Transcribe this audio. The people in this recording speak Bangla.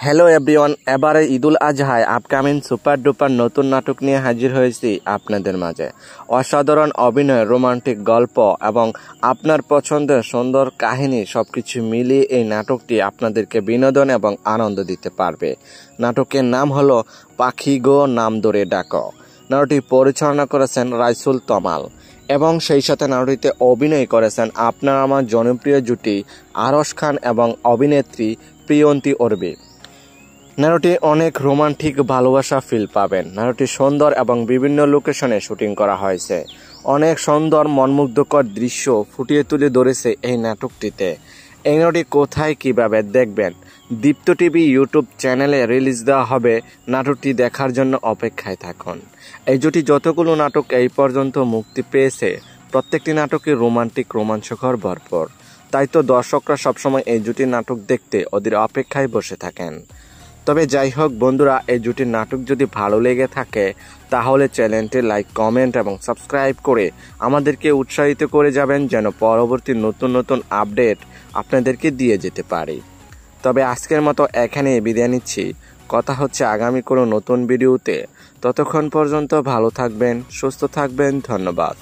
হ্যালো এভরিওয়ান, এবারে ঈদুল আজহায় আপকামিং সুপার ডুপার নতুন নাটক নিয়ে হাজির হয়েছি আপনাদের মাঝে। অসাধারণ অভিনয়, রোমান্টিক গল্প এবং আপনার পছন্দের সুন্দর কাহিনী সবকিছু মিলিয়ে এই নাটকটি আপনাদেরকে বিনোদন এবং আনন্দ দিতে পারবে। নাটকের নাম হলো পাখি গো নাম ধরে ডাকো। নাটকটি পরিচালনা করেছেন রাইসুল তমাল এবং সেই সাথে নাটকটিতে অভিনয় করেছেন আপনার আমার জনপ্রিয় জুটি আরশ খান এবং অভিনেত্রী প্রিয়ন্তী অর্বি। নাটকটি অনেক রোমান্টিক ভালোবাসা ফিল পাবেন। নাটকটি সুন্দর এবং বিভিন্ন লোকেশনে শুটিং করা হয়েছে। অনেক সুন্দর মনমুগ্ধকর দৃশ্য ফুটিয়ে তুলে ধরেছে এই নাটকটিতে। এই নাটকটি কোথায় কিভাবে দেখবেন? দীপ্ত টিভি ইউটিউব চ্যানেলে রিলিজ দেওয়া হবে। নাটকটি দেখার জন্য অপেক্ষায় থাকুন। এই জুটি যতগুলো নাটক এই পর্যন্ত মুক্তি পেয়েছে প্রত্যেকটি নাটকে রোমান্টিক রোমাঞ্চকর ভরপুর। তাই তো দর্শকরা সবসময় এই জুটির নাটক দেখতে ওদের অপেক্ষায় বসে থাকেন। তবে যাই হোক বন্ধুরা, এই জুটির নাটক যদি ভালো লেগে থাকে তাহলে চ্যানেলটি লাইক, কমেন্ট এবং সাবস্ক্রাইব করে আমাদেরকে উৎসাহিত করে যাবেন, যেন পরবর্তী নতুন নতুন আপডেট আপনাদেরকে দিয়ে যেতে পারি। তবে আজকের মতো এখানেই বিদায় নিচ্ছি। কথা হচ্ছে আগামী কোনো নতুন ভিডিওতে। ততক্ষণ পর্যন্ত ভালো থাকবেন, সুস্থ থাকবেন। ধন্যবাদ।